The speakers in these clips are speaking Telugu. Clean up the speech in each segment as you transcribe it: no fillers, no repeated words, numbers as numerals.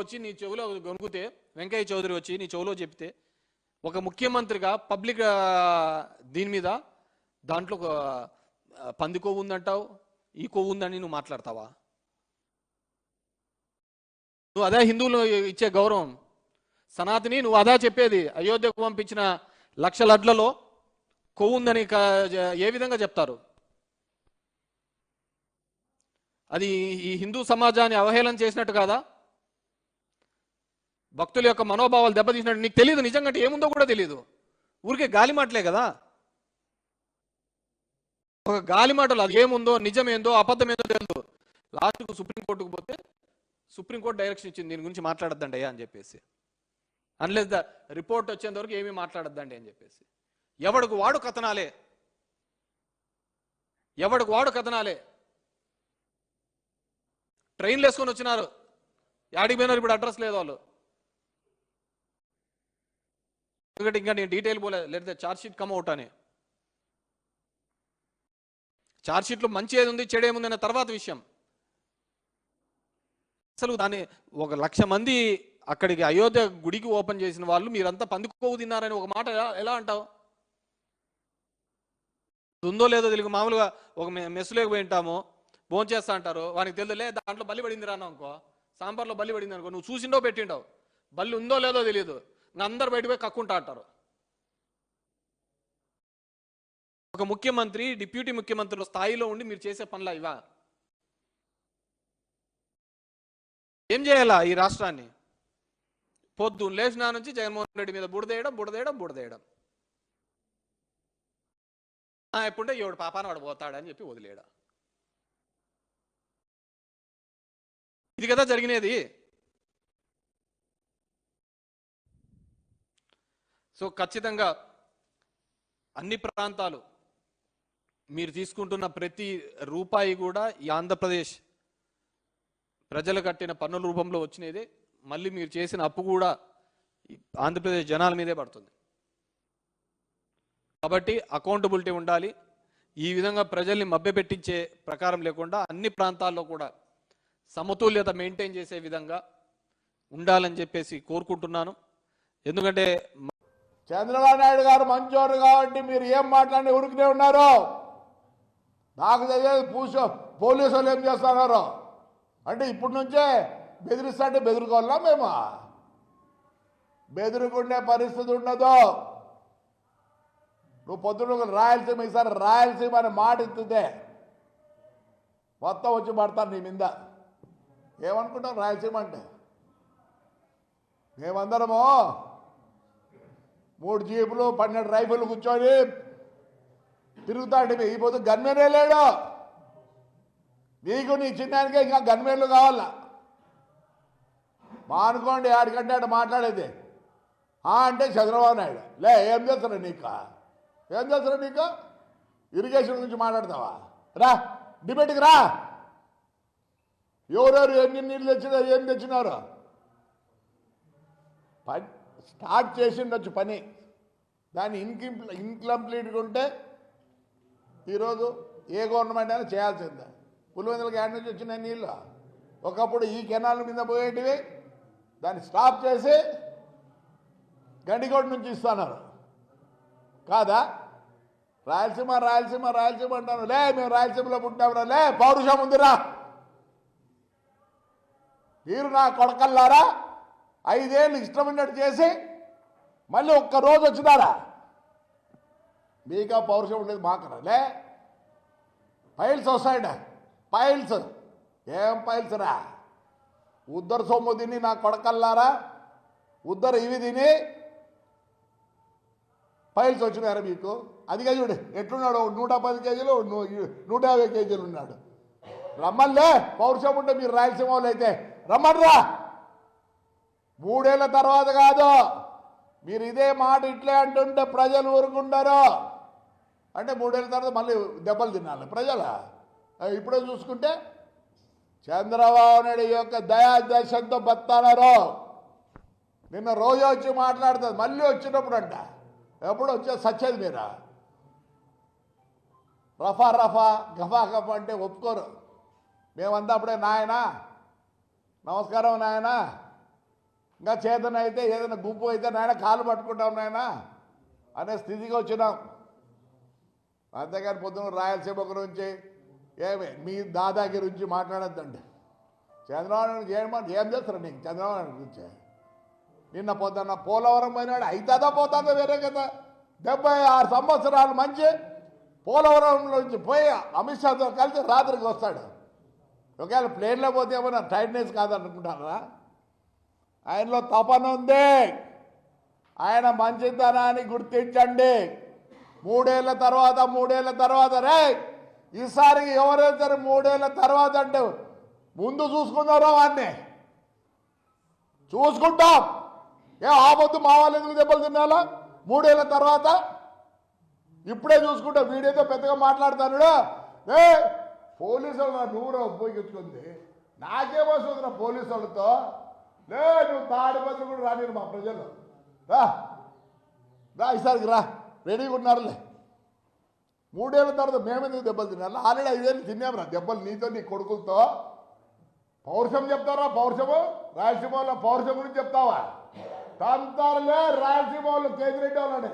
వచ్చి నీ చెవులో గొనుగుతే, వెంకయ్య చౌదరి వచ్చి నీ చెవులో చెప్తే, ఒక ముఖ్యమంత్రిగా పబ్లిక్ దీని మీద దాంట్లో పంది కొవ్వు ఉందంటావు, ఈ కొవ్వు ఉందని నువ్వు మాట్లాడతావా? నువ్వు అదే హిందువులు ఇచ్చే గౌరవం? సనాతని నువ్వు అదా చెప్పేది? అయోధ్యకు పంపించిన 1,00,000 లడ్లలో కొవ్వు ఉందని ఏ విధంగా చెప్తారు? అది ఈ హిందూ సమాజాన్ని అవహేళన చేసినట్టు కాదా? భక్తుల యొక్క మనోభావాలు దెబ్బతీసినట్టు. నీకు తెలియదు నిజంగా ఏముందో కూడా తెలియదు, ఊరికే గాలి మాటలే కదా. ఒక గాలి మాటలు, అది ఏముందో నిజమేందో అబద్ధమేందో తెలియదు. లాస్ట్కు సుప్రీంకోర్టుకు పోతే సుప్రీంకోర్టు డైరెక్షన్ ఇచ్చింది, దీని గురించి మాట్లాడద్దండి అయ్యా అని చెప్పేసి. అన్లెస్ ద రిపోర్ట్ వచ్చేంత వరకు ఏమీ మాట్లాడద్దండి అని చెప్పేసి. ఎవడికి వాడు కథనాలే, ఎవడికి వాడు కథనాలే. ట్రైన్లు వేసుకొని వచ్చినారు, యాడికి పోయినారు ఇప్పుడు అడ్రస్ లేదు వాళ్ళు. ఎందుకంటే ఇంకా నేను డీటెయిల్ పోలేదు, లేదా ఛార్జ్ షీట్ కమ్ అవుట్ అని. ఛార్జ్ షీట్లో మంచి ఏది ఉంది చెడు ఏముంది అనే తర్వాత విషయం. అసలు దాన్ని 1,00,000 మంది అక్కడికి అయోధ్య గుడికి ఓపెన్ చేసిన వాళ్ళు మీరంతా పందికొవ్వు తిన్నారని ఒక మాట ఎలా అంటావు? ఉందో లేదో తెలియదు. మామూలుగా ఒక మెస్సులోకి పోయి ఉంటాము, భోంచేస్తా అంటారు, వానికి తెలియదులే దాంట్లో బల్లి పడింది రాను అనుకో, సాంబార్లో బల్లి పడింది అనుకో, నువ్వు చూసిండో పెట్టిండవు, బల్లి ఉందో లేదో తెలియదు, అందరు బయట పోయి కక్కుంటా అంటారు. ఒక ముఖ్యమంత్రి డిప్యూటీ ముఖ్యమంత్రుల స్థాయిలో ఉండి మీరు చేసే పనులా ఇవా? ఏం చేయాలా ఈ రాష్ట్రాన్ని? పొద్దున్న లేచినా నుంచి జగన్మోహన్ రెడ్డి మీద బుడదేయడం బుడదేయడం బుడదేయడం. ఎప్పుడంటే ఎవడు పాపాన వాడు పోతాడని చెప్పి వదిలేయడం. ఇది కదా జరిగినది. సో ఖచ్చితంగా అన్ని ప్రాంతాలు మీరు తీసుకుంటున్న ప్రతి రూపాయి కూడా ఈ ఆంధ్రప్రదేశ్ ప్రజలు కట్టిన పన్నుల రూపంలో వచ్చినదే. మళ్ళీ మీరు చేసిన అప్పు కూడా ఆంధ్రప్రదేశ్ జనాల మీదే పడుతుంది. కాబట్టి అకౌంటబిలిటీ ఉండాలి. ఈ విధంగా ప్రజల్ని మభ్యపెట్టించే ప్రకారం లేకుండా అన్ని ప్రాంతాల్లో కూడా సమతుల్యత మెయింటైన్ చేసే విధంగా ఉండాలని చెప్పేసి కోరుకుంటున్నాను. ఎందుకంటే చంద్రబాబు నాయుడు గారు మంచోరు కాబట్టి మీరు ఏం మాట్లాడి ఉరికినే ఉన్నారు. నాకు తెలియదు పోలీసు వాళ్ళు ఏం చేస్తున్నారు అంటే ఇప్పటి నుంచే బెదిరిస్తుంటే బెదురుకోవాలా? మేము బెదురుకుండే పరిస్థితి ఉండదు. నువ్వు పొద్దున రాయలసీమ ఈసారి రాయలసీమ అని మాట ఇస్తుందే మొత్తం వచ్చి పడతాను నీ మీద. ఏమనుకుంటాం రాయలసీమ అంటే? మేమందరము 3 జీపులు 12 రైఫిల్ కూర్చొని తిరుగుతాంటే ఈ పొద్దు గన్మెనే లేడు. నీకు నీ చిన్నానికే ఇంకా గన్మెన్లు కావాలా? మానుకోండి ఆడికంటే ఆడ మాట్లాడేది. అంటే చంద్రబాబు నాయుడు లే ఏం చేస్తారా నీకు? ఏం చేస్తారా నీకు? ఇరిగేషన్ గురించి మాట్లాడతావా? రా డిబేట్కి రా. ఎవరెవరు ఎన్ని నీళ్ళు తెచ్చినారు, ఏం తెచ్చినారు? స్టార్ట్ చేసిండొచ్చు పని, దాన్ని ఇన్కంప్లీట్గా ఉంటే ఈరోజు ఏ గవర్నమెంట్ అయినా చేయాల్సిందే. పులివెందులకు యాడ్ నుంచి వచ్చిన నీళ్ళు ఒకప్పుడు ఈ కెనాల్ మీద పోయేటివి, దాన్ని స్టాప్ చేసి గండికోట నుంచి ఇస్తున్నారు కాదా? రాయలసీమ రాయలసీమ రాయలసీమ అంటాను. లే మేము రాయలసీమలో పుట్టామరా, లే పౌరుషం ఉందిరా. మీరు నా కొడకల్లారా 5 ఏళ్ళు ఇష్టం ఉన్నట్టు చేసి మళ్ళీ ఒక్కరోజు వచ్చినారా? మీకా పౌరుషం ఉండేది మాకరా? లే పైల్స్ వస్తాయండి, పైల్స్ ఏం పైల్స్ రా? ఉద్దరు సొమ్ము తిని నా కొడకల్లారా, ఉద్దరు ఇవి తిని పైల్స్ వచ్చినారా మీకు? అదిగా చూడు ఎట్లున్నాడు, 110 కేజీలు 150 కేజీలు ఉన్నాడు. రమ్మన్లే పౌరుషం ఉంటే మీరు రాయలసీమ వాళ్ళు అయితే రమ్మన్రా. 3 ఏళ్ల తర్వాత కాదు, మీరు ఇదే మాట ఇట్లే అంటుంటే ప్రజలు ఊరుకుంటారు. అంటే 3 ఏళ్ల తర్వాత మళ్ళీ దెబ్బలు తినాలి ప్రజలు. ఇప్పుడే చూసుకుంటే చంద్రబాబు నాయుడు యొక్క దయాదశంతో బతానారు. నిన్న రోజు వచ్చి మాట్లాడుతుంది, మళ్ళీ వచ్చినప్పుడు అంట ఎప్పుడు వచ్చే సచ్చేది మీరా? రఫా రఫా గఫా గఫా అంటే ఒప్పుకోరు. మేమంతా అప్పుడే నాయనా నమస్కారం నాయనా ఇంకా చేతన అయితే ఏదైనా గుంపు అయితే నాయన కాలు పట్టుకుంటాం నాయన అనే స్థితికి వచ్చినాం. అంతేగాని పొద్దున రాయలసీమ గురించి ఏమి మీ దాదాగిరి గురించి మాట్లాడద్దండి. చంద్రబాబు నాయుడు ఏం చేస్తారు నీకు చంద్రబాబు నాయుడు గురించి? నిన్న పొద్దున్న పోలవరం పోయినాడు, అవుతుందా పోతుందో వేరే కదా. 76 సంవత్సరాలు మంచి పోలవరం నుంచి పోయి అమిత్ షాతో కలిసి రాత్రికి వస్తాడు. ఒకవేళ ప్లేన్లో పోతే ఏమన్నా టైట్నెస్ కాదనుకుంటారా? ఆయనలో తపన ఉంది. ఆయన మంచితనాన్ని గుర్తించండి. 3 ఏళ్ల తర్వాత రే ఈసారి ఎవరైతే 3 ఏళ్ల తర్వాత అంటే ముందు చూసుకున్నారో వాడిని చూసుకుంటాం. ఆపొద్దు మా వాళ్ళు ఎందుకు దెబ్బలు తినాలా 3 ఏళ్ల తర్వాత? ఇప్పుడే చూసుకుంటా. వీడియోతో పెద్దగా మాట్లాడతాను. పోలీసు వాళ్ళు నా నూరు ఉపయోగించుకుంది, నాకేమొస్తుంది నా పోలీసు వాళ్ళతో? నువ్వు తాడిపత్రి కూడా రానిరు మా ప్రజలు. రా ఈసారికి రా, రెడీగా ఉన్నారులే. 3 ఏళ్ల తర్వాత మేమెందుకు దెబ్బలు తినాలి? ఆల్రెడీ 5 ఏళ్ళు తిన్నాం దెబ్బలు నీతో నీ కొడుకులతో. పౌరుషం చెప్తారా? పౌరుషము రాయలసీమలో పౌరుషం గురించి చెప్తావా? తంతారులే రాయలసీమ వాళ్ళు కేజిరెడ్డి వాళ్ళని.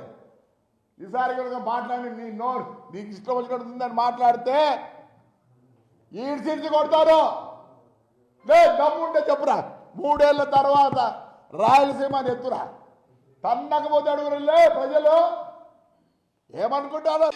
ఈసారి కనుక మాట్లాడి నీ నోరు నీకు ఇష్టం వచ్చినట్టుందని మాట్లాడితే ఈడ్చిడ్చి కొడతారు. దమ్ముంటే చెప్పురా 3 ఏళ్ల తర్వాత రాయలసీమ అని ఎత్తురా. తన్నకపోతే అడుగురులే ప్రజలు ఏమనుకుంటారు?